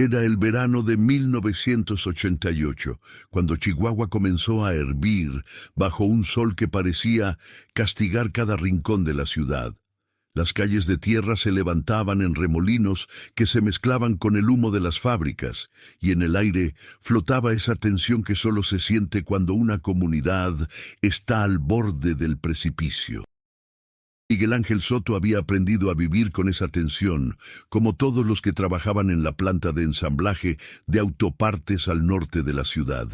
Era el verano de 1988, cuando Chihuahua comenzó a hervir bajo un sol que parecía castigar cada rincón de la ciudad. Las calles de tierra se levantaban en remolinos que se mezclaban con el humo de las fábricas, y en el aire flotaba esa tensión que solo se siente cuando una comunidad está al borde del precipicio. Miguel Ángel Soto había aprendido a vivir con esa tensión, como todos los que trabajaban en la planta de ensamblaje de autopartes al norte de la ciudad.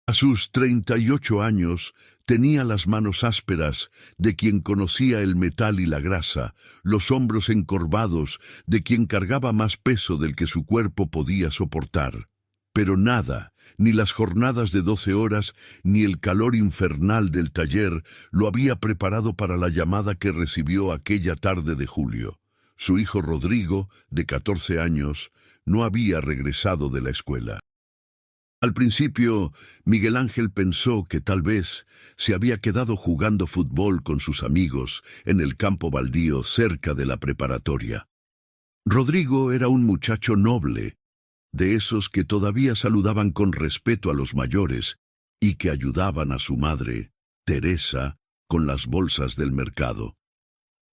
A sus 38 años, tenía las manos ásperas de quien conocía el metal y la grasa, los hombros encorvados de quien cargaba más peso del que su cuerpo podía soportar. Pero nada, ni las jornadas de 12 horas, ni el calor infernal del taller, lo había preparado para la llamada que recibió aquella tarde de julio. Su hijo Rodrigo, de 14 años, no había regresado de la escuela. Al principio, Miguel Ángel pensó que tal vez se había quedado jugando fútbol con sus amigos en el campo baldío cerca de la preparatoria. Rodrigo era un muchacho noble, de esos que todavía saludaban con respeto a los mayores y que ayudaban a su madre, Teresa, con las bolsas del mercado.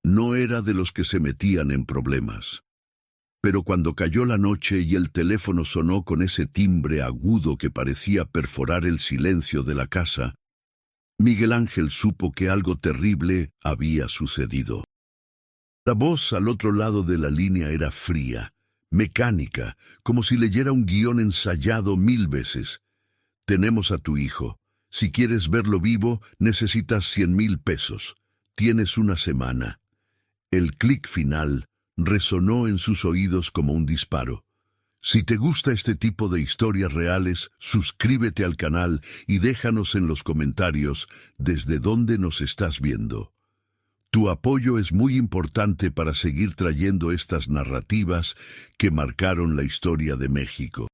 No era de los que se metían en problemas. Pero cuando cayó la noche y el teléfono sonó con ese timbre agudo que parecía perforar el silencio de la casa, Miguel Ángel supo que algo terrible había sucedido. La voz al otro lado de la línea era fría, mecánica, como si leyera un guión ensayado 1000 veces. Tenemos a tu hijo. Si quieres verlo vivo, necesitas 100,000 pesos. Tienes una semana. El clic final resonó en sus oídos como un disparo. Si te gusta este tipo de historias reales, suscríbete al canal y déjanos en los comentarios desde dónde nos estás viendo. Tu apoyo es muy importante para seguir trayendo estas narrativas que marcaron la historia de México.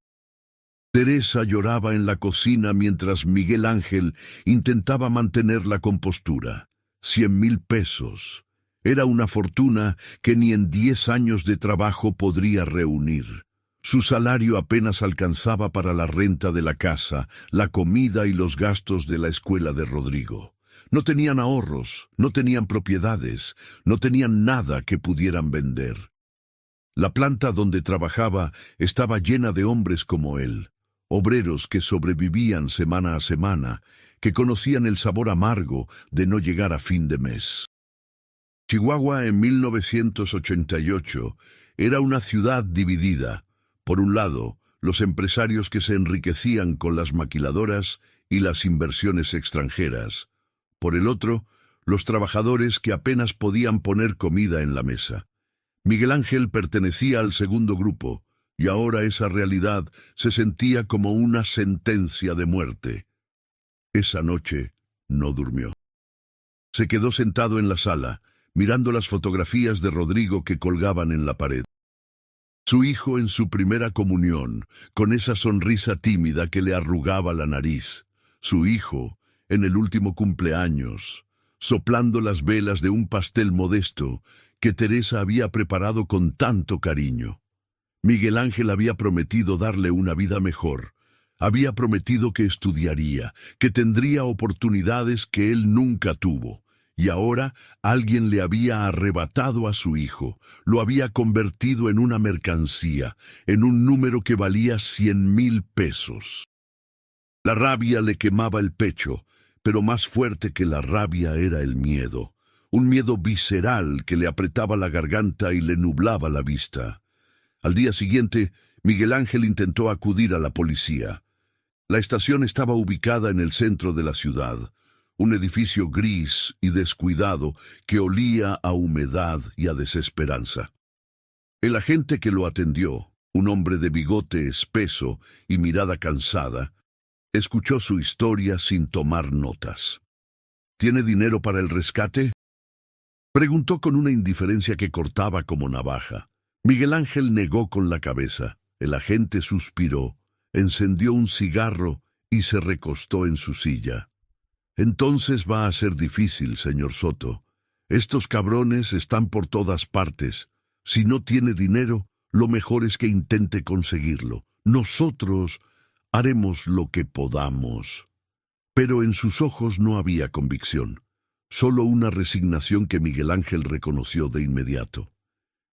Teresa lloraba en la cocina mientras Miguel Ángel intentaba mantener la compostura. 100,000 pesos. Era una fortuna que ni en 10 años de trabajo podría reunir. Su salario apenas alcanzaba para la renta de la casa, la comida y los gastos de la escuela de Rodrigo. No tenían ahorros, no tenían propiedades, no tenían nada que pudieran vender. La planta donde trabajaba estaba llena de hombres como él, obreros que sobrevivían semana a semana, que conocían el sabor amargo de no llegar a fin de mes. Chihuahua en 1988 era una ciudad dividida. Por un lado, los empresarios que se enriquecían con las maquiladoras y las inversiones extranjeras. Por el otro, los trabajadores que apenas podían poner comida en la mesa. Miguel Ángel pertenecía al segundo grupo, y ahora esa realidad se sentía como una sentencia de muerte. Esa noche no durmió. Se quedó sentado en la sala, mirando las fotografías de Rodrigo que colgaban en la pared. Su hijo en su primera comunión, con esa sonrisa tímida que le arrugaba la nariz. Su hijo en el último cumpleaños, soplando las velas de un pastel modesto que Teresa había preparado con tanto cariño. Miguel Ángel había prometido darle una vida mejor. Había prometido que estudiaría, que tendría oportunidades que él nunca tuvo. Y ahora alguien le había arrebatado a su hijo, lo había convertido en una mercancía, en un número que valía 100,000 pesos. La rabia le quemaba el pecho, pero más fuerte que la rabia era el miedo, un miedo visceral que le apretaba la garganta y le nublaba la vista. Al día siguiente, Miguel Ángel intentó acudir a la policía. La estación estaba ubicada en el centro de la ciudad, un edificio gris y descuidado que olía a humedad y a desesperanza. El agente que lo atendió, un hombre de bigote espeso y mirada cansada, escuchó su historia sin tomar notas. ¿Tiene dinero para el rescate?, preguntó con una indiferencia que cortaba como navaja. Miguel Ángel negó con la cabeza. El agente suspiró, encendió un cigarro y se recostó en su silla. Entonces va a ser difícil, señor Soto. Estos cabrones están por todas partes. Si no tiene dinero, Lo mejor es que intente conseguirlo. Nosotros haremos lo que podamos. Pero en sus ojos no había convicción, solo una resignación que Miguel Ángel reconoció de inmediato.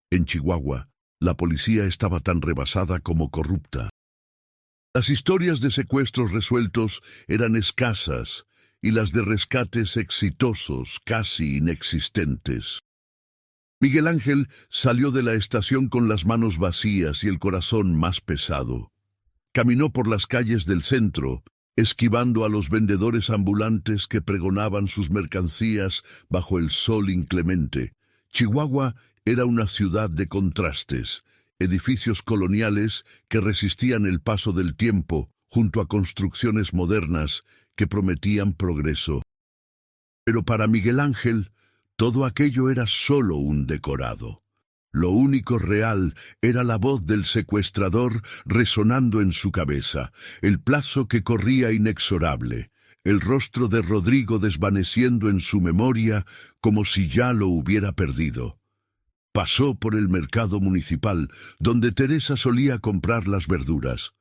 En Chihuahua, la policía estaba tan rebasada como corrupta. Las historias de secuestros resueltos eran escasas y las de rescates exitosos casi inexistentes. Miguel Ángel salió de la estación con las manos vacías y el corazón más pesado. Caminó por las calles del centro, esquivando a los vendedores ambulantes que pregonaban sus mercancías bajo el sol inclemente. Chihuahua era una ciudad de contrastes, edificios coloniales que resistían el paso del tiempo junto a construcciones modernas que prometían progreso. Pero para Miguel Ángel, todo aquello era solo un decorado. Lo único real era la voz del secuestrador resonando en su cabeza, el plazo que corría inexorable, el rostro de Rodrigo desvaneciendo en su memoria como si ya lo hubiera perdido. Pasó por el mercado municipal, donde Teresa solía comprar las verduras.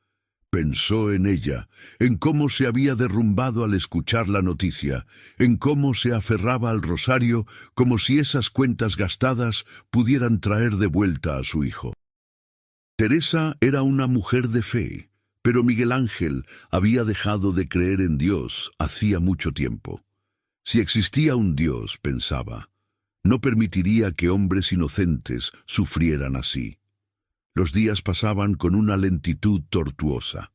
Pensó en ella, en cómo se había derrumbado al escuchar la noticia, en cómo se aferraba al rosario como si esas cuentas gastadas pudieran traer de vuelta a su hijo. Teresa era una mujer de fe, pero Miguel Ángel había dejado de creer en Dios hacía mucho tiempo. Si existía un Dios, pensaba, no permitiría que hombres inocentes sufrieran así. Los días pasaban con una lentitud tortuosa.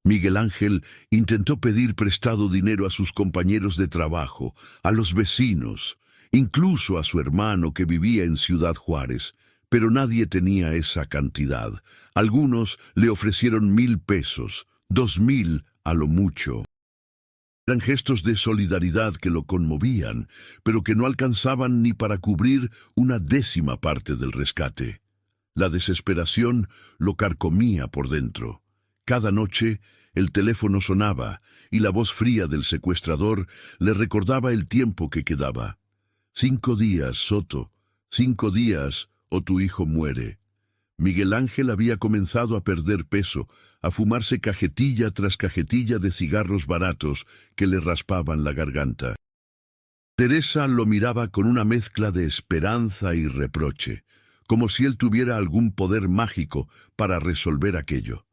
Miguel Ángel intentó pedir prestado dinero a sus compañeros de trabajo, a los vecinos, incluso a su hermano que vivía en Ciudad Juárez, pero nadie tenía esa cantidad. Algunos le ofrecieron 1,000 pesos, 2,000 a lo mucho. Eran gestos de solidaridad que lo conmovían, pero que no alcanzaban ni para cubrir una 10ª parte del rescate. La desesperación lo carcomía por dentro. Cada noche el teléfono sonaba y la voz fría del secuestrador le recordaba el tiempo que quedaba. 5 días, Soto, 5 días o tu hijo muere. Miguel Ángel había comenzado a perder peso, a fumarse cajetilla tras cajetilla de cigarros baratos que le raspaban la garganta. Teresa lo miraba con una mezcla de esperanza y reproche, como si él tuviera algún poder mágico para resolver aquello.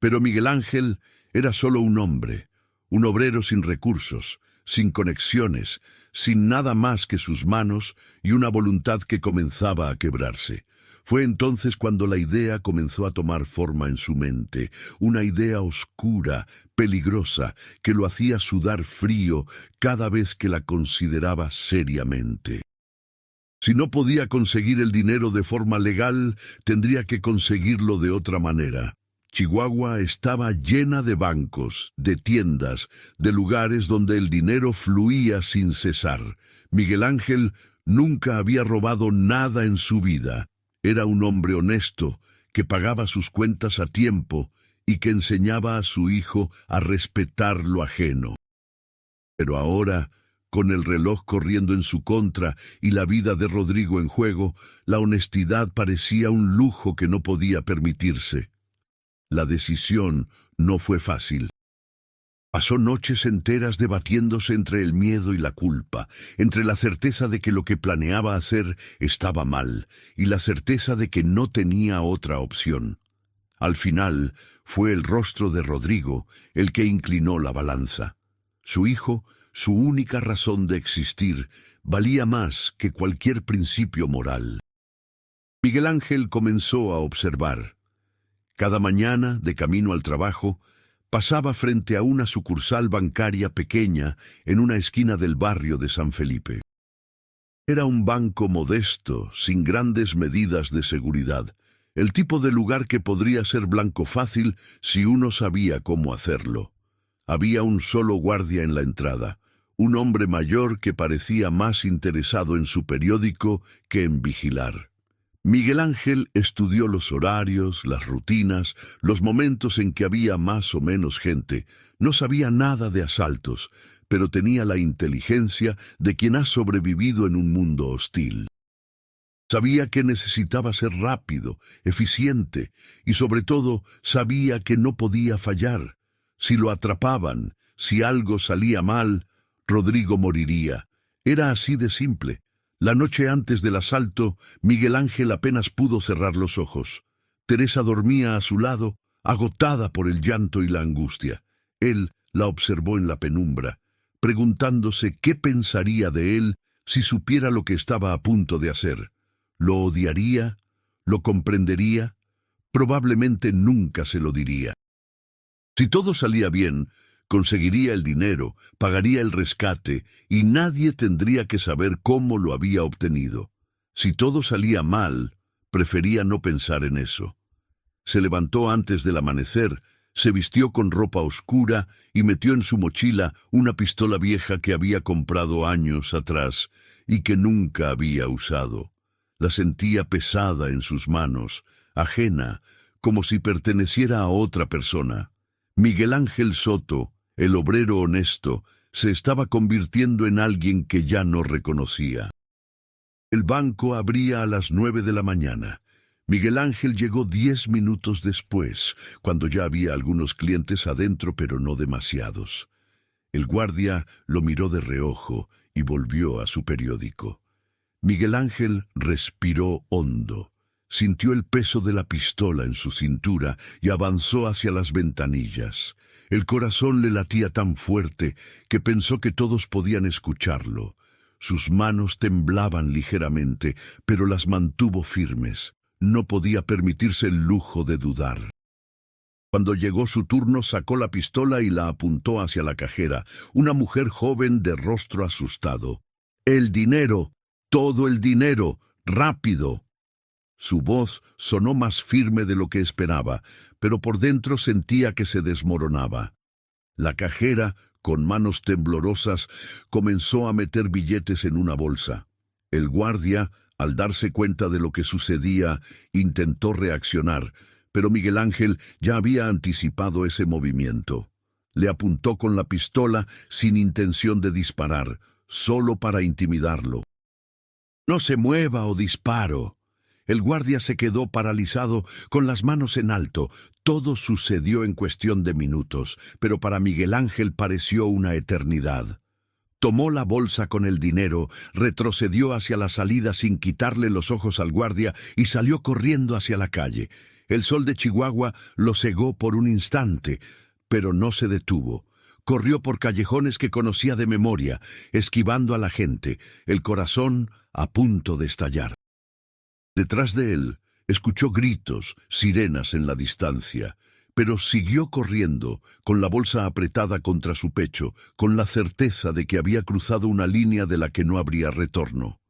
Pero Miguel Ángel era solo un hombre, un obrero sin recursos, sin conexiones, sin nada más que sus manos y una voluntad que comenzaba a quebrarse. Fue entonces cuando la idea comenzó a tomar forma en su mente, una idea oscura, peligrosa, que lo hacía sudar frío cada vez que la consideraba seriamente. Si no podía conseguir el dinero de forma legal, tendría que conseguirlo de otra manera. Chihuahua estaba llena de bancos, de tiendas, de lugares donde el dinero fluía sin cesar. Miguel Ángel nunca había robado nada en su vida. Era un hombre honesto, que pagaba sus cuentas a tiempo y que enseñaba a su hijo a respetar lo ajeno. Pero ahora, con el reloj corriendo en su contra y la vida de Rodrigo en juego, la honestidad parecía un lujo que no podía permitirse. La decisión no fue fácil. Pasó noches enteras debatiéndose entre el miedo y la culpa, entre la certeza de que lo que planeaba hacer estaba mal y la certeza de que no tenía otra opción. Al final, fue el rostro de Rodrigo el que inclinó la balanza. Su hijo, su única razón de existir, valía más que cualquier principio moral. Miguel Ángel comenzó a observar. Cada mañana, de camino al trabajo, pasaba frente a una sucursal bancaria pequeña en una esquina del barrio de San Felipe. Era un banco modesto, sin grandes medidas de seguridad, el tipo de lugar que podría ser blanco fácil si uno sabía cómo hacerlo. Había un solo guardia en la entrada, un hombre mayor que parecía más interesado en su periódico que en vigilar. Miguel Ángel estudió los horarios, las rutinas, los momentos en que había más o menos gente. No sabía nada de asaltos, pero tenía la inteligencia de quien ha sobrevivido en un mundo hostil. Sabía que necesitaba ser rápido, eficiente, y sobre todo sabía que no podía fallar. Si lo atrapaban, si algo salía mal, Rodrigo moriría. Era así de simple. La noche antes del asalto, Miguel Ángel apenas pudo cerrar los ojos. Teresa dormía a su lado, agotada por el llanto y la angustia. Él la observó en la penumbra, preguntándose qué pensaría de él si supiera lo que estaba a punto de hacer. ¿Lo odiaría? ¿Lo comprendería? Probablemente nunca se lo diría. Si todo salía bien, conseguiría el dinero, pagaría el rescate y nadie tendría que saber cómo lo había obtenido. Si todo salía mal, prefería no pensar en eso. Se levantó antes del amanecer, se vistió con ropa oscura y metió en su mochila una pistola vieja que había comprado años atrás y que nunca había usado. La sentía pesada en sus manos, ajena, como si perteneciera a otra persona. Miguel Ángel Soto, el obrero honesto, se estaba convirtiendo en alguien que ya no reconocía. El banco abría a las 9 de la mañana. Miguel Ángel llegó 10 minutos después, cuando ya había algunos clientes adentro, pero no demasiados. El guardia lo miró de reojo y volvió a su periódico. Miguel Ángel respiró hondo, sintió el peso de la pistola en su cintura y avanzó hacia las ventanillas. El corazón le latía tan fuerte que pensó que todos podían escucharlo. Sus manos temblaban ligeramente, pero las mantuvo firmes. No podía permitirse el lujo de dudar. Cuando llegó su turno, sacó la pistola y la apuntó hacia la cajera, una mujer joven de rostro asustado. «¡El dinero! ¡Todo el dinero! ¡Rápido!». Su voz sonó más firme de lo que esperaba, pero por dentro sentía que se desmoronaba. La cajera, con manos temblorosas, comenzó a meter billetes en una bolsa. El guardia, al darse cuenta de lo que sucedía, intentó reaccionar, pero Miguel Ángel ya había anticipado ese movimiento. Le apuntó con la pistola sin intención de disparar, solo para intimidarlo. «No se mueva o disparo». El guardia se quedó paralizado, con las manos en alto. Todo sucedió en cuestión de minutos, pero para Miguel Ángel pareció una eternidad. Tomó la bolsa con el dinero, retrocedió hacia la salida sin quitarle los ojos al guardia y salió corriendo hacia la calle. El sol de Chihuahua lo cegó por un instante, pero no se detuvo. Corrió por callejones que conocía de memoria, esquivando a la gente, el corazón a punto de estallar. Detrás de él, escuchó gritos, sirenas en la distancia, pero siguió corriendo, con la bolsa apretada contra su pecho, con la certeza de que había cruzado una línea de la que no habría retorno.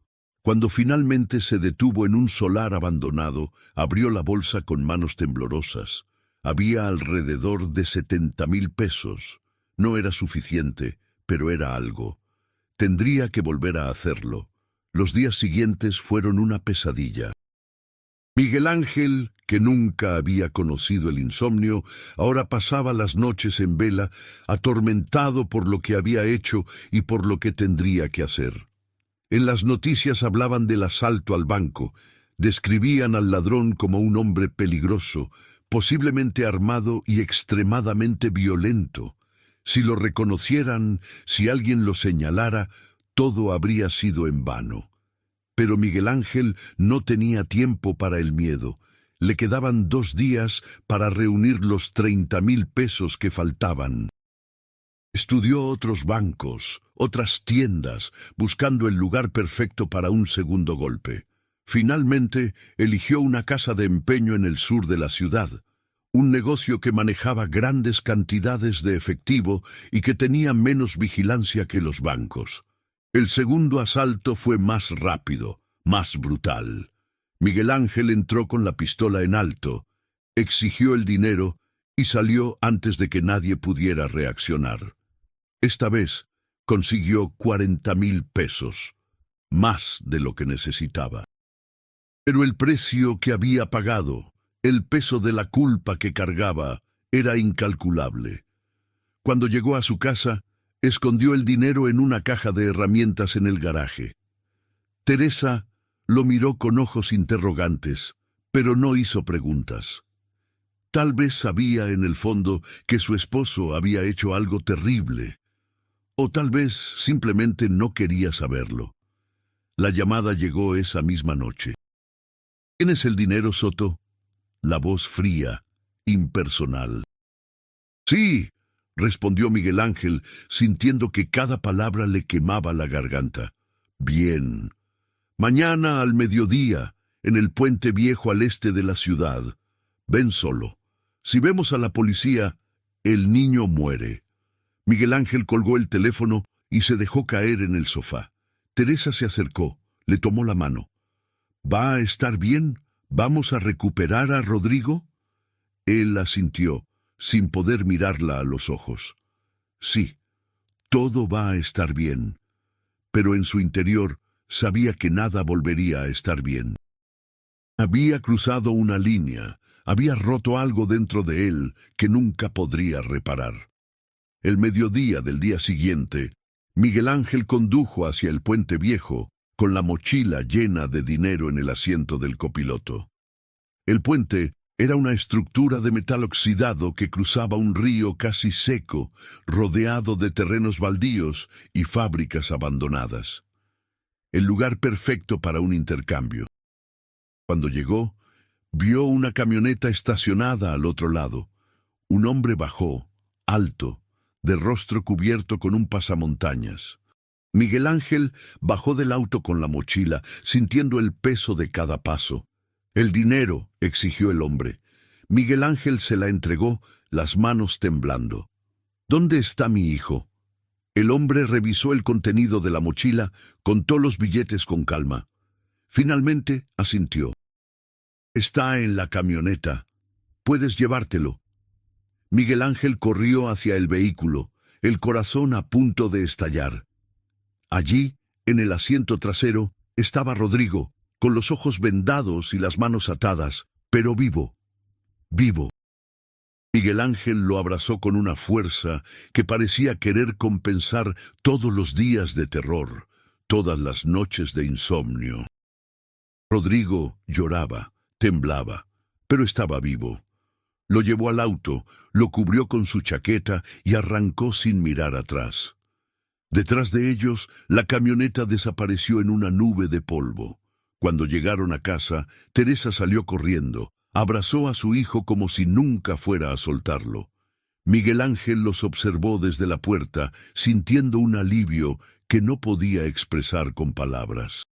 Cuando finalmente se detuvo en un solar abandonado, abrió la bolsa con manos temblorosas. Había alrededor de 70,000 pesos. No era suficiente, pero era algo. Tendría que volver a hacerlo. Los días siguientes fueron una pesadilla. Miguel Ángel, que nunca había conocido el insomnio, ahora pasaba las noches en vela, atormentado por lo que había hecho y por lo que tendría que hacer. En las noticias hablaban del asalto al banco, describían al ladrón como un hombre peligroso, posiblemente armado y extremadamente violento. Si lo reconocieran, si alguien lo señalara, todo habría sido en vano. Pero Miguel Ángel no tenía tiempo para el miedo. Le quedaban 2 días para reunir los 30,000 pesos que faltaban. Estudió otros bancos, otras tiendas, buscando el lugar perfecto para un segundo golpe. Finalmente, eligió una casa de empeño en el sur de la ciudad, un negocio que manejaba grandes cantidades de efectivo y que tenía menos vigilancia que los bancos. El segundo asalto fue más rápido, más brutal. Miguel Ángel entró con la pistola en alto, exigió el dinero y salió antes de que nadie pudiera reaccionar. Esta vez consiguió 40,000 pesos, más de lo que necesitaba. Pero el precio que había pagado, el peso de la culpa que cargaba, era incalculable. Cuando llegó a su casa, escondió el dinero en una caja de herramientas en el garaje. Teresa Lo miró con ojos interrogantes, pero no hizo preguntas. Tal vez sabía en el fondo que su esposo había hecho algo terrible, o tal vez simplemente no quería saberlo. La llamada llegó esa misma noche. ¿Tienes el dinero, Soto? La voz fría, impersonal. Sí, respondió Miguel Ángel, sintiendo que cada palabra le quemaba la garganta. Bien. Mañana al mediodía, en el puente viejo al este de la ciudad. Ven solo. Si vemos a la policía, el niño muere. Miguel Ángel colgó el teléfono y se dejó caer en el sofá. Teresa se acercó, le tomó la mano. ¿Va a estar bien? ¿Vamos a recuperar a Rodrigo? Él asintió, sin poder mirarla a los ojos. Sí, todo va a estar bien. Pero en su interior sabía que nada volvería a estar bien. Había cruzado una línea, había roto algo dentro de él que nunca podría reparar. El mediodía del día siguiente, Miguel Ángel condujo hacia el puente viejo, con la mochila llena de dinero en el asiento del copiloto. El puente era una estructura de metal oxidado que cruzaba un río casi seco, rodeado de terrenos baldíos y fábricas abandonadas. El lugar perfecto para un intercambio. Cuando llegó, vio una camioneta estacionada al otro lado. Un hombre bajó, alto, de rostro cubierto con un pasamontañas. Miguel Ángel bajó del auto con la mochila, sintiendo el peso de cada paso. «El dinero», exigió el hombre. Miguel Ángel se la entregó, las manos temblando. «¿Dónde está mi hijo?» El hombre revisó el contenido de la mochila, contó los billetes con calma. Finalmente asintió. «Está en la camioneta. Puedes llevártelo». Miguel Ángel corrió hacia el vehículo, el corazón a punto de estallar. Allí, en el asiento trasero, estaba Rodrigo, con los ojos vendados y las manos atadas, pero vivo. Vivo. Miguel Ángel lo abrazó con una fuerza que parecía querer compensar todos los días de terror, todas las noches de insomnio. Rodrigo lloraba, temblaba, pero estaba vivo. Lo llevó al auto, lo cubrió con su chaqueta y arrancó sin mirar atrás. Detrás de ellos, la camioneta desapareció en una nube de polvo. Cuando llegaron a casa, Teresa salió corriendo, abrazó a su hijo como si nunca fuera a soltarlo. Miguel Ángel los observó desde la puerta, sintiendo un alivio que no podía expresar con palabras.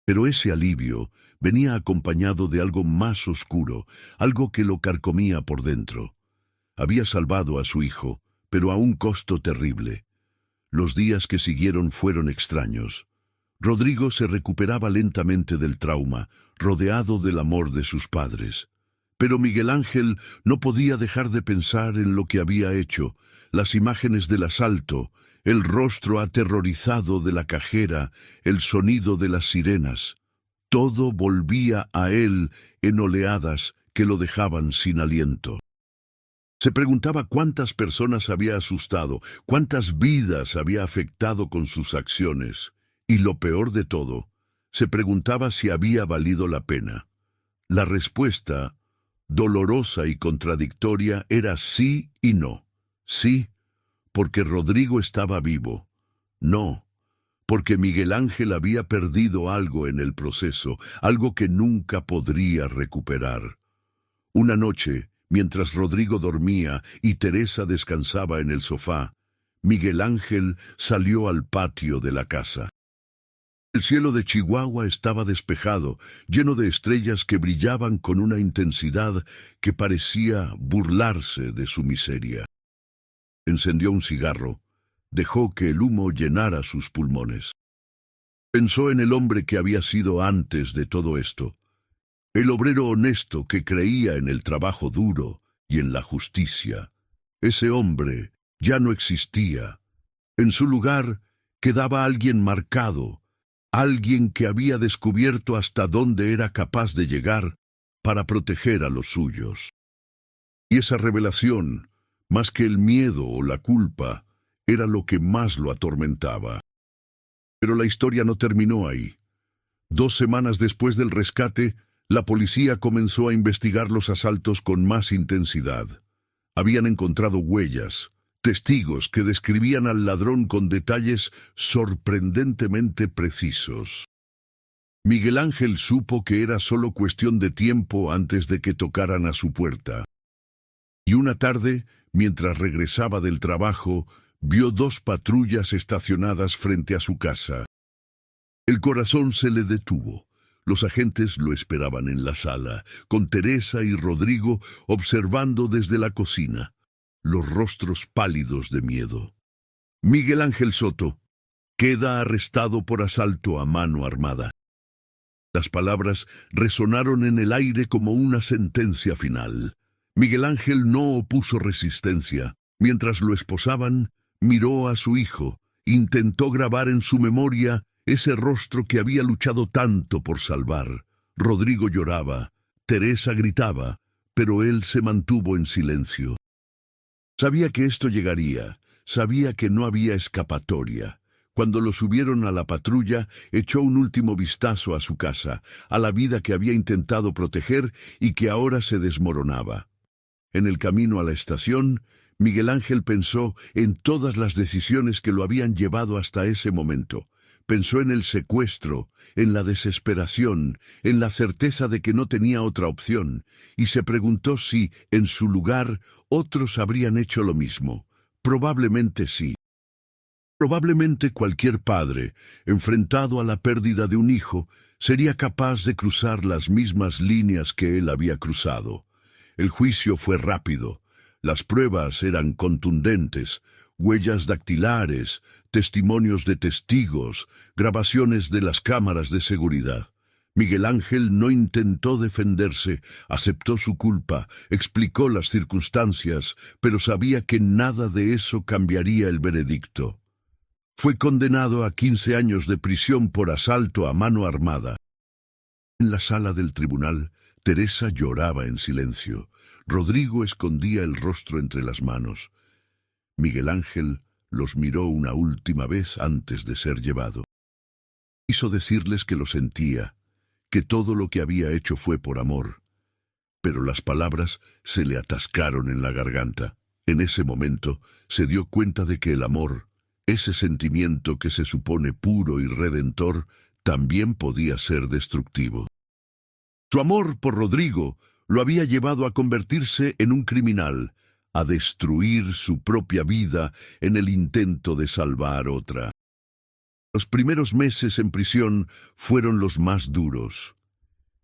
Pero ese alivio venía acompañado de algo más oscuro, algo que lo carcomía por dentro. Había salvado a su hijo, pero a un costo terrible. Los días que siguieron fueron extraños. Rodrigo se recuperaba lentamente del trauma, rodeado del amor de sus padres. Pero Miguel Ángel no podía dejar de pensar en lo que había hecho, las imágenes del asalto, el rostro aterrorizado de la cajera, el sonido de las sirenas. Todo volvía a él en oleadas que lo dejaban sin aliento. Se preguntaba cuántas personas había asustado, cuántas vidas había afectado con sus acciones. Y lo peor de todo, se preguntaba si había valido la pena. La respuesta, dolorosa y contradictoria, era sí y no. Sí, porque Rodrigo estaba vivo. No, porque Miguel Ángel había perdido algo en el proceso, algo que nunca podría recuperar. Una noche, mientras Rodrigo dormía y Teresa descansaba en el sofá, Miguel Ángel salió al patio de la casa. El cielo de Chihuahua estaba despejado, lleno de estrellas que brillaban con una intensidad que parecía burlarse de su miseria. Encendió un cigarro, dejó que el humo llenara sus pulmones. Pensó en el hombre que había sido antes de todo esto, el obrero honesto que creía en el trabajo duro y en la justicia. Ese hombre ya no existía. En su lugar quedaba alguien marcado, alguien que había descubierto hasta dónde era capaz de llegar para proteger a los suyos. Y esa revelación, más que el miedo o la culpa, era lo que más lo atormentaba. Pero la historia no terminó ahí. 2 semanas después del rescate, la policía comenzó a investigar los asaltos con más intensidad. Habían encontrado huellas, testigos que describían al ladrón con detalles sorprendentemente precisos. Miguel Ángel supo que era solo cuestión de tiempo antes de que tocaran a su puerta. Y una tarde, mientras regresaba del trabajo, vio 2 patrullas estacionadas frente a su casa. El corazón se le detuvo. Los agentes lo esperaban en la sala, con Teresa y Rodrigo observando desde la cocina, los rostros pálidos de miedo. Miguel Ángel Soto queda arrestado por asalto a mano armada. Las palabras resonaron en el aire como una sentencia final. Miguel Ángel no opuso resistencia. Mientras lo esposaban, miró a su hijo, intentó grabar en su memoria ese rostro que había luchado tanto por salvar. Rodrigo lloraba, Teresa gritaba, pero él se mantuvo en silencio. Sabía que esto llegaría, sabía que no había escapatoria. Cuando lo subieron a la patrulla, echó un último vistazo a su casa, a la vida que había intentado proteger y que ahora se desmoronaba. En el camino a la estación, Miguel Ángel pensó en todas las decisiones que lo habían llevado hasta ese momento. Pensó en el secuestro, en la desesperación, en la certeza de que no tenía otra opción, y se preguntó si, en su lugar, otros habrían hecho lo mismo. Probablemente sí. Probablemente cualquier padre, enfrentado a la pérdida de un hijo, sería capaz de cruzar las mismas líneas que él había cruzado. El juicio fue rápido. Las pruebas eran contundentes. Huellas dactilares, testimonios de testigos, grabaciones de las cámaras de seguridad. Miguel Ángel no intentó defenderse, aceptó su culpa, explicó las circunstancias, pero sabía que nada de eso cambiaría el veredicto. Fue condenado a 15 años de prisión por asalto a mano armada. En la sala del tribunal, Teresa lloraba en silencio. Rodrigo escondía el rostro entre las manos. Miguel Ángel los miró una última vez antes de ser llevado. Quiso decirles que lo sentía, que todo lo que había hecho fue por amor, pero las palabras se le atascaron en la garganta. En ese momento se dio cuenta de que el amor, ese sentimiento que se supone puro y redentor, también podía ser destructivo. Su amor por Rodrigo lo había llevado a convertirse en un criminal, a destruir su propia vida en el intento de salvar otra. Los primeros meses en prisión fueron los más duros.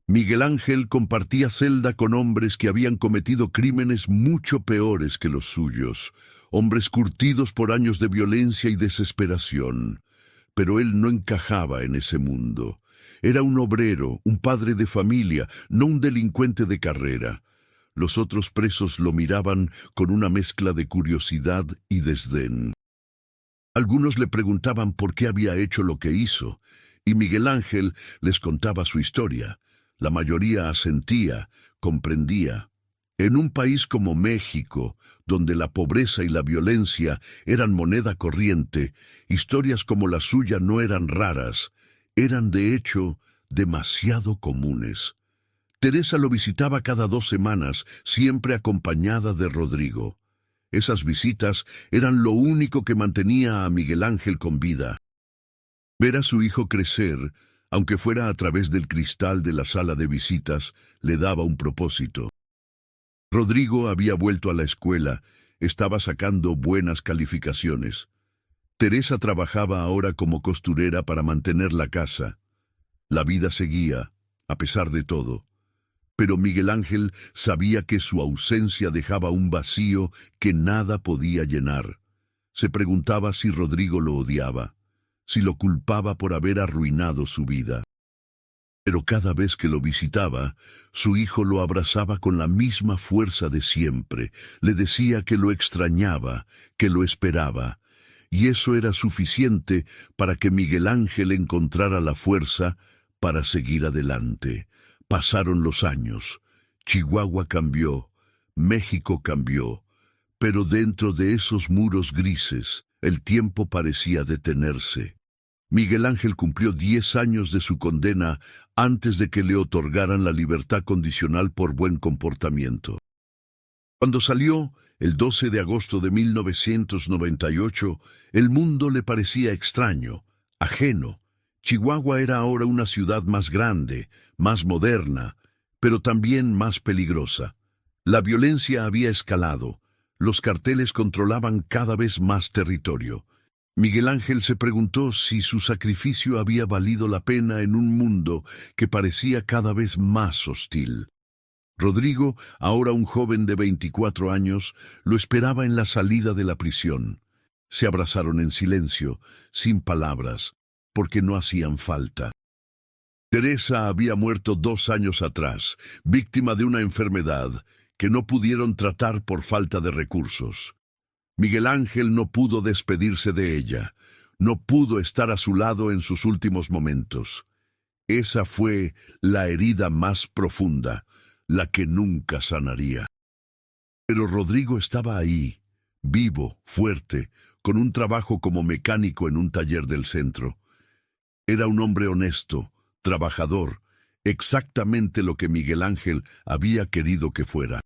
Miguel Ángel compartía celda con hombres que habían cometido crímenes mucho peores que los suyos, hombres curtidos por años de violencia y desesperación. Pero él no encajaba en ese mundo. Era un obrero, un padre de familia, no un delincuente de carrera. Los otros presos lo miraban con una mezcla de curiosidad y desdén. Algunos le preguntaban por qué había hecho lo que hizo, y Miguel Ángel les contaba su historia. La mayoría asentía, comprendía. En un país como México, donde la pobreza y la violencia eran moneda corriente, historias como la suya no eran raras, eran de hecho demasiado comunes. Teresa lo visitaba cada 2 semanas, siempre acompañada de Rodrigo. Esas visitas eran lo único que mantenía a Miguel Ángel con vida. Ver a su hijo crecer, aunque fuera a través del cristal de la sala de visitas, le daba un propósito. Rodrigo había vuelto a la escuela, estaba sacando buenas calificaciones. Teresa trabajaba ahora como costurera para mantener la casa. La vida seguía, a pesar de todo. Pero Miguel Ángel sabía que su ausencia dejaba un vacío que nada podía llenar. Se preguntaba si Rodrigo lo odiaba, si lo culpaba por haber arruinado su vida. Pero cada vez que lo visitaba, su hijo lo abrazaba con la misma fuerza de siempre, le decía que lo extrañaba, que lo esperaba, y eso era suficiente para que Miguel Ángel encontrara la fuerza para seguir adelante. Pasaron los años, Chihuahua cambió, México cambió, pero dentro de esos muros grises, el tiempo parecía detenerse. Miguel Ángel cumplió 10 años de su condena antes de que le otorgaran la libertad condicional por buen comportamiento. Cuando salió, el 12 de agosto de 1998, el mundo le parecía extraño, ajeno. Chihuahua era ahora una ciudad más grande, más moderna, pero también más peligrosa. La violencia había escalado. Los carteles controlaban cada vez más territorio. Miguel Ángel se preguntó si su sacrificio había valido la pena en un mundo que parecía cada vez más hostil. Rodrigo, ahora un joven de 24 años, lo esperaba en la salida de la prisión. Se abrazaron en silencio, sin palabras, porque no hacían falta. Teresa había muerto 2 años atrás, víctima de una enfermedad que no pudieron tratar por falta de recursos. Miguel Ángel no pudo despedirse de ella, no pudo estar a su lado en sus últimos momentos. Esa fue la herida más profunda, la que nunca sanaría. Pero Rodrigo estaba ahí, vivo, fuerte, con un trabajo como mecánico en un taller del centro. Era un hombre honesto, trabajador, exactamente lo que Miguel Ángel había querido que fuera.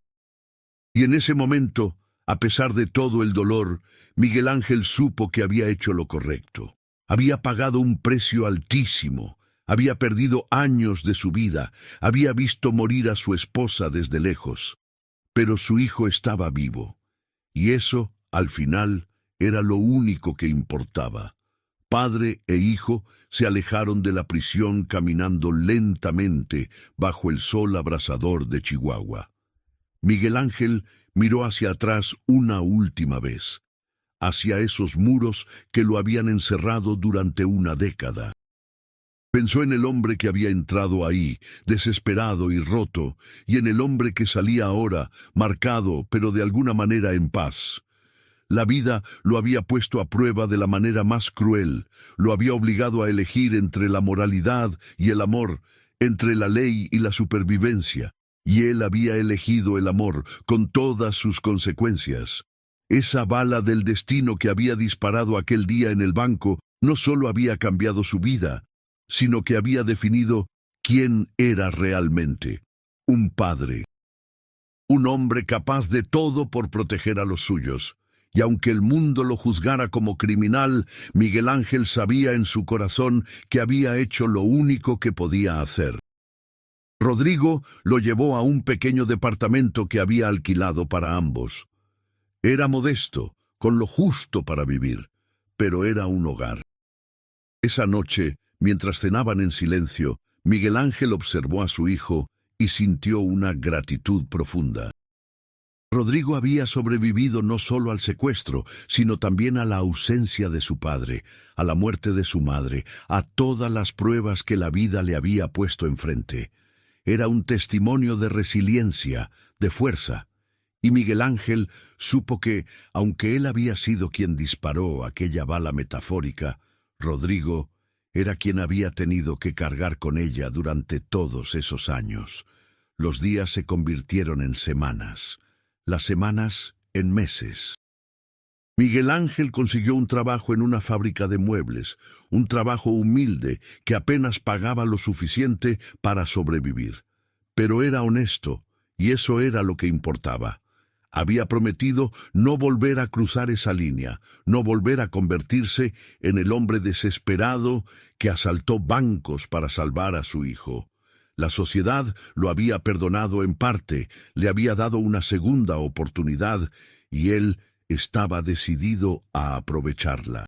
Y en ese momento, a pesar de todo el dolor, Miguel Ángel supo que había hecho lo correcto. Había pagado un precio altísimo, había perdido años de su vida, había visto morir a su esposa desde lejos. Pero su hijo estaba vivo, y eso, al final, era lo único que importaba. Padre e hijo se alejaron de la prisión caminando lentamente bajo el sol abrasador de Chihuahua. Miguel Ángel miró hacia atrás una última vez, hacia esos muros que lo habían encerrado durante una década. Pensó en el hombre que había entrado ahí, desesperado y roto, y en el hombre que salía ahora, marcado, pero de alguna manera en paz. La vida lo había puesto a prueba de la manera más cruel, lo había obligado a elegir entre la moralidad y el amor, entre la ley y la supervivencia, y él había elegido el amor, con todas sus consecuencias. Esa bala del destino que había disparado aquel día en el banco no solo había cambiado su vida, sino que había definido quién era realmente. Un padre. Un hombre capaz de todo por proteger a los suyos. Y aunque el mundo lo juzgara como criminal, Miguel Ángel sabía en su corazón que había hecho lo único que podía hacer. Rodrigo lo llevó a un pequeño departamento que había alquilado para ambos. Era modesto, con lo justo para vivir, pero era un hogar. Esa noche, mientras cenaban en silencio, Miguel Ángel observó a su hijo y sintió una gratitud profunda. Rodrigo había sobrevivido no solo al secuestro, sino también a la ausencia de su padre, a la muerte de su madre, a todas las pruebas que la vida le había puesto enfrente. Era un testimonio de resiliencia, de fuerza. Y Miguel Ángel supo que, aunque él había sido quien disparó aquella bala metafórica, Rodrigo era quien había tenido que cargar con ella durante todos esos años. Los días se convirtieron en semanas, las semanas en meses. Miguel Ángel consiguió un trabajo en una fábrica de muebles, un trabajo humilde que apenas pagaba lo suficiente para sobrevivir. Pero era honesto, y eso era lo que importaba. Había prometido no volver a cruzar esa línea, no volver a convertirse en el hombre desesperado que asaltó bancos para salvar a su hijo. La sociedad lo había perdonado en parte, le había dado una segunda oportunidad, y él estaba decidido a aprovecharla.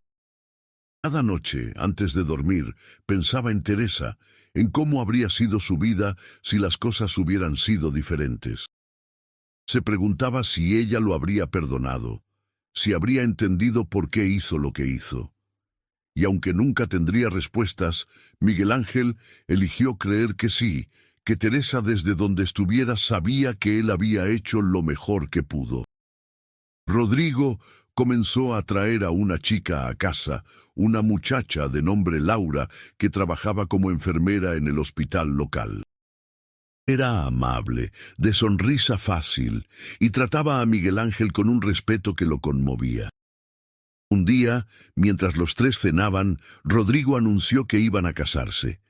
Cada noche, antes de dormir, pensaba en Teresa, en cómo habría sido su vida si las cosas hubieran sido diferentes. Se preguntaba si ella lo habría perdonado, si habría entendido por qué hizo lo que hizo. Y aunque nunca tendría respuestas, Miguel Ángel eligió creer que sí, que Teresa desde donde estuviera sabía que él había hecho lo mejor que pudo. Rodrigo comenzó a traer a una chica a casa, una muchacha de nombre Laura que trabajaba como enfermera en el hospital local. Era amable, de sonrisa fácil, y trataba a Miguel Ángel con un respeto que lo conmovía. Un día, mientras los tres cenaban, Rodrigo anunció que iban a casarse.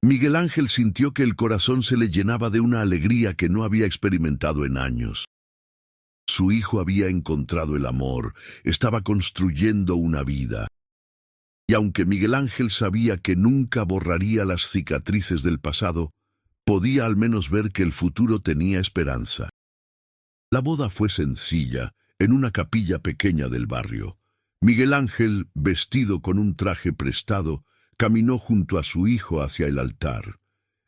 Miguel Ángel sintió que el corazón se le llenaba de una alegría que no había experimentado en años. Su hijo había encontrado el amor, estaba construyendo una vida. Y aunque Miguel Ángel sabía que nunca borraría las cicatrices del pasado, podía al menos ver que el futuro tenía esperanza. La boda fue sencilla, en una capilla pequeña del barrio. Miguel Ángel, vestido con un traje prestado, caminó junto a su hijo hacia el altar.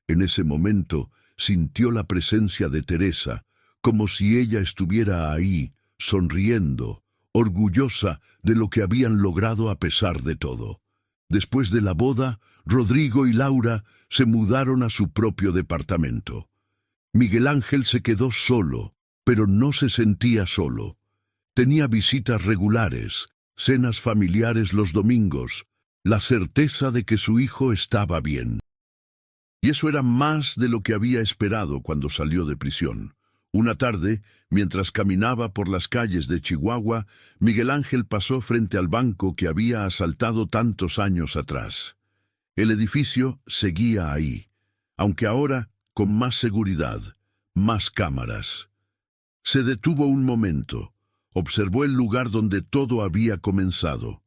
En ese momento sintió la presencia de Teresa, como si ella estuviera ahí, sonriendo, orgullosa de lo que habían logrado a pesar de todo. Después de la boda, Rodrigo y Laura se mudaron a su propio departamento. Miguel Ángel se quedó solo, pero no se sentía solo. Tenía visitas regulares, cenas familiares los domingos, la certeza de que su hijo estaba bien. Y eso era más de lo que había esperado cuando salió de prisión. Una tarde, mientras caminaba por las calles de Chihuahua, Miguel Ángel pasó frente al banco que había asaltado tantos años atrás. El edificio seguía ahí, aunque ahora con más seguridad, más cámaras. Se detuvo un momento, observó el lugar donde todo había comenzado,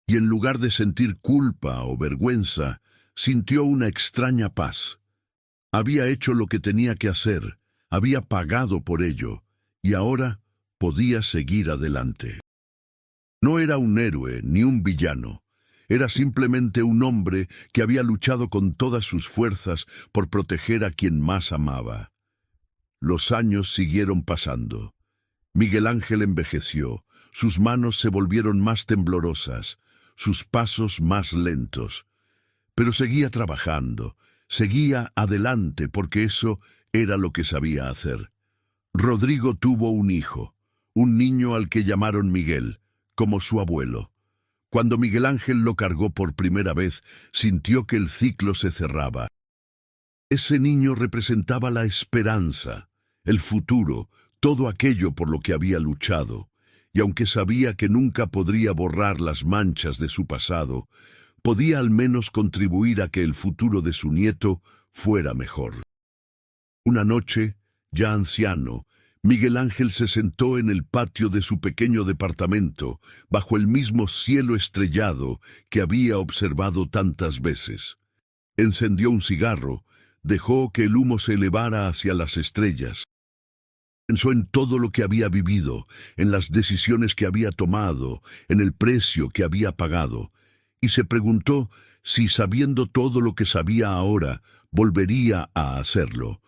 y en lugar de sentir culpa o vergüenza, sintió una extraña paz. Había hecho lo que tenía que hacer, había pagado por ello, y ahora podía seguir adelante. No era un héroe ni un villano, era simplemente un hombre que había luchado con todas sus fuerzas por proteger a quien más amaba. Los años siguieron pasando. Miguel Ángel envejeció, sus manos se volvieron más temblorosas, sus pasos más lentos. Pero seguía trabajando, seguía adelante porque eso era lo que sabía hacer. Rodrigo tuvo un hijo, un niño al que llamaron Miguel, como su abuelo. Cuando Miguel Ángel lo cargó por primera vez, sintió que el ciclo se cerraba. Ese niño representaba la esperanza, el futuro, todo aquello por lo que había luchado, y aunque sabía que nunca podría borrar las manchas de su pasado, podía al menos contribuir a que el futuro de su nieto fuera mejor. Una noche, ya anciano, Miguel Ángel se sentó en el patio de su pequeño departamento, bajo el mismo cielo estrellado que había observado tantas veces. Encendió un cigarro, dejó que el humo se elevara hacia las estrellas. Pensó en todo lo que había vivido, en las decisiones que había tomado, en el precio que había pagado, y se preguntó si, sabiendo todo lo que sabía ahora, volvería a hacerlo.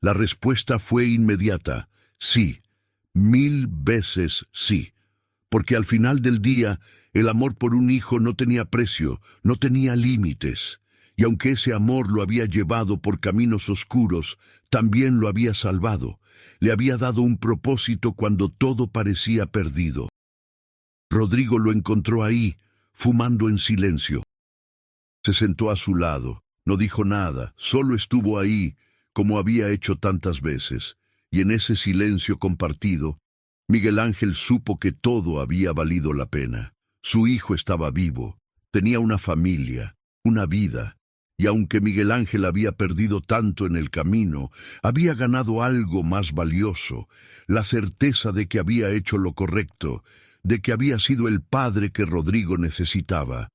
La respuesta fue inmediata: sí, 1000 veces sí, porque al final del día, el amor por un hijo no tenía precio, no tenía límites, y aunque ese amor lo había llevado por caminos oscuros, también lo había salvado, le había dado un propósito cuando todo parecía perdido. Rodrigo lo encontró ahí, fumando en silencio. Se sentó a su lado, no dijo nada, solo estuvo ahí, como había hecho tantas veces, y en ese silencio compartido, Miguel Ángel supo que todo había valido la pena. Su hijo estaba vivo, tenía una familia, una vida, y aunque Miguel Ángel había perdido tanto en el camino, había ganado algo más valioso, la certeza de que había hecho lo correcto, de que había sido el padre que Rodrigo necesitaba.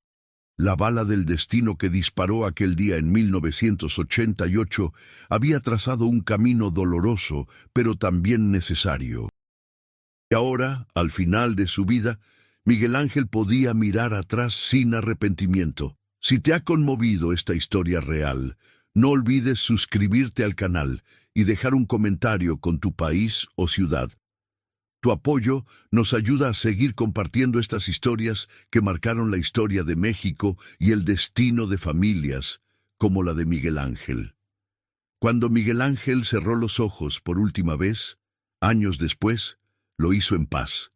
La bala del destino que disparó aquel día en 1988 había trazado un camino doloroso, pero también necesario. Y ahora, al final de su vida, Miguel Ángel podía mirar atrás sin arrepentimiento. Si te ha conmovido esta historia real, no olvides suscribirte al canal y dejar un comentario con tu país o ciudad. Tu apoyo nos ayuda a seguir compartiendo estas historias que marcaron la historia de México y el destino de familias, como la de Miguel Ángel. Cuando Miguel Ángel cerró los ojos por última vez, años después, lo hizo en paz,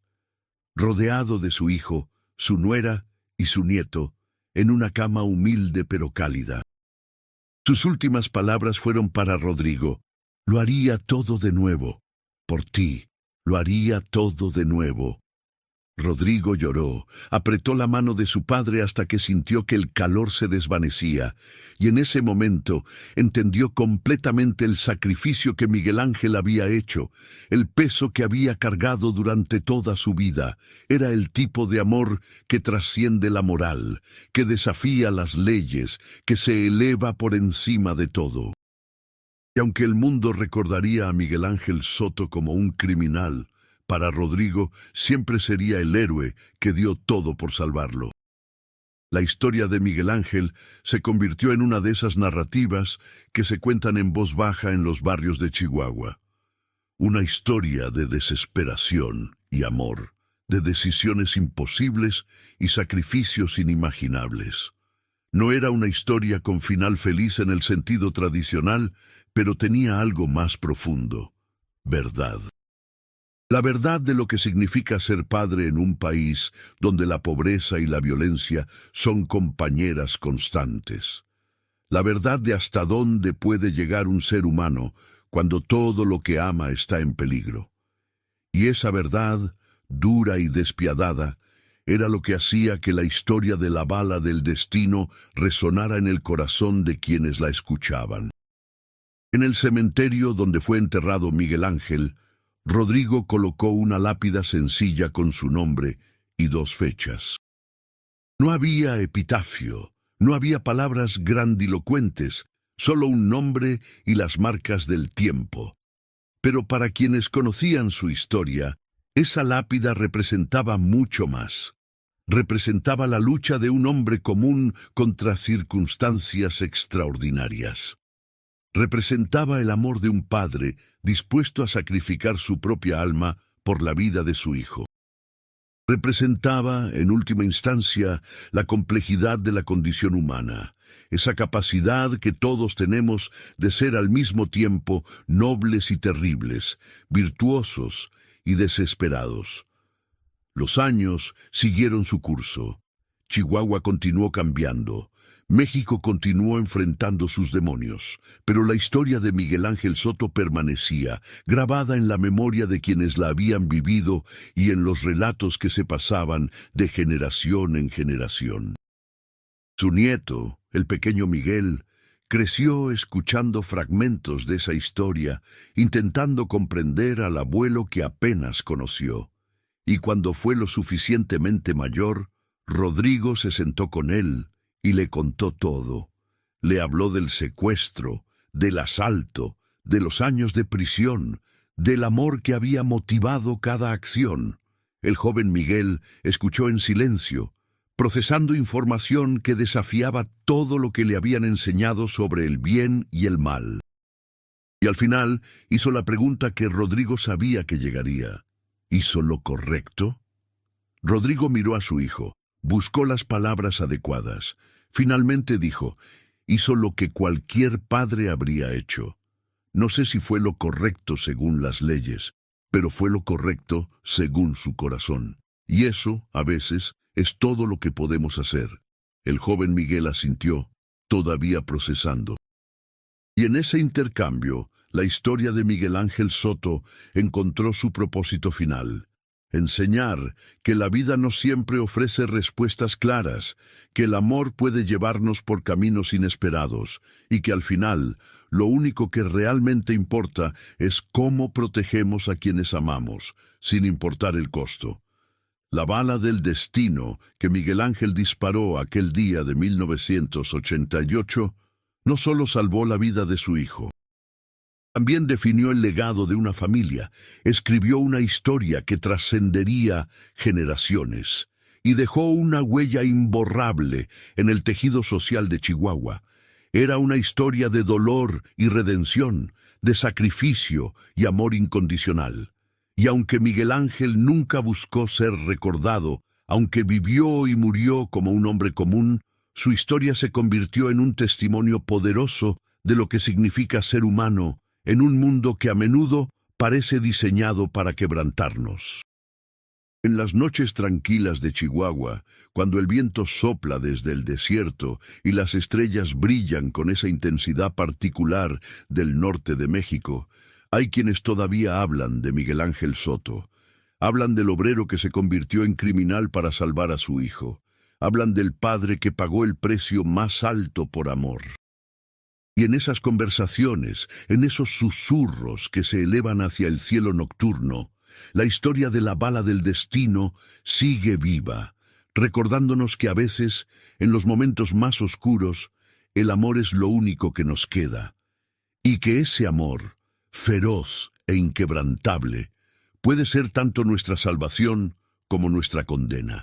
rodeado de su hijo, su nuera y su nieto, en una cama humilde pero cálida. Sus últimas palabras fueron para Rodrigo: lo haría todo de nuevo, por ti. Lo haría todo de nuevo. Rodrigo lloró, apretó la mano de su padre hasta que sintió que el calor se desvanecía, y en ese momento entendió completamente el sacrificio que Miguel Ángel había hecho, el peso que había cargado durante toda su vida. Era el tipo de amor que trasciende la moral, que desafía las leyes, que se eleva por encima de todo. Y aunque el mundo recordaría a Miguel Ángel Soto como un criminal, para Rodrigo siempre sería el héroe que dio todo por salvarlo. La historia de Miguel Ángel se convirtió en una de esas narrativas que se cuentan en voz baja en los barrios de Chihuahua. Una historia de desesperación y amor, de decisiones imposibles y sacrificios inimaginables. No era una historia con final feliz en el sentido tradicional, pero tenía algo más profundo: verdad. La verdad de lo que significa ser padre en un país donde la pobreza y la violencia son compañeras constantes. La verdad de hasta dónde puede llegar un ser humano cuando todo lo que ama está en peligro. Y esa verdad, dura y despiadada, era lo que hacía que la historia de la bala del destino resonara en el corazón de quienes la escuchaban. En el cementerio donde fue enterrado Miguel Ángel, Rodrigo colocó una lápida sencilla con su nombre y 2 fechas. No había epitafio, no había palabras grandilocuentes, solo un nombre y las marcas del tiempo. Pero para quienes conocían su historia, esa lápida representaba mucho más. Representaba la lucha de un hombre común contra circunstancias extraordinarias. Representaba el amor de un padre dispuesto a sacrificar su propia alma por la vida de su hijo. Representaba, en última instancia, la complejidad de la condición humana, esa capacidad que todos tenemos de ser al mismo tiempo nobles y terribles, virtuosos y desesperados. Los años siguieron su curso. Chihuahua continuó cambiando. México continuó enfrentando sus demonios, pero la historia de Miguel Ángel Soto permanecía, grabada en la memoria de quienes la habían vivido y en los relatos que se pasaban de generación en generación. Su nieto, el pequeño Miguel, creció escuchando fragmentos de esa historia, intentando comprender al abuelo que apenas conoció. Y cuando fue lo suficientemente mayor, Rodrigo se sentó con él y le contó todo. Le habló del secuestro, del asalto, de los años de prisión, del amor que había motivado cada acción. El joven Miguel escuchó en silencio, procesando información que desafiaba todo lo que le habían enseñado sobre el bien y el mal. Y al final hizo la pregunta que Rodrigo sabía que llegaría. ¿Hizo lo correcto? Rodrigo miró a su hijo, buscó las palabras adecuadas. Finalmente dijo: hizo lo que cualquier padre habría hecho. No sé si fue lo correcto según las leyes, pero fue lo correcto según su corazón. Y eso, a veces, es todo lo que podemos hacer. El joven Miguel asintió, todavía procesando. Y en ese intercambio, la historia de Miguel Ángel Soto encontró su propósito final: enseñar que la vida no siempre ofrece respuestas claras, que el amor puede llevarnos por caminos inesperados, y que al final, lo único que realmente importa es cómo protegemos a quienes amamos, sin importar el costo. La bala del destino que Miguel Ángel disparó aquel día de 1988 no solo salvó la vida de su hijo, también definió el legado de una familia, escribió una historia que trascendería generaciones y dejó una huella imborrable en el tejido social de Chihuahua. Era una historia de dolor y redención, de sacrificio y amor incondicional. Y aunque Miguel Ángel nunca buscó ser recordado, aunque vivió y murió como un hombre común, su historia se convirtió en un testimonio poderoso de lo que significa ser humano en un mundo que a menudo parece diseñado para quebrantarnos. En las noches tranquilas de Chihuahua, cuando el viento sopla desde el desierto y las estrellas brillan con esa intensidad particular del norte de México, hay quienes todavía hablan de Miguel Ángel Soto. Hablan del obrero que se convirtió en criminal para salvar a su hijo. Hablan del padre que pagó el precio más alto por amor. Y en esas conversaciones, en esos susurros que se elevan hacia el cielo nocturno, la historia de la bala del destino sigue viva, recordándonos que a veces, en los momentos más oscuros, el amor es lo único que nos queda, y que ese amor, feroz e inquebrantable, puede ser tanto nuestra salvación como nuestra condena.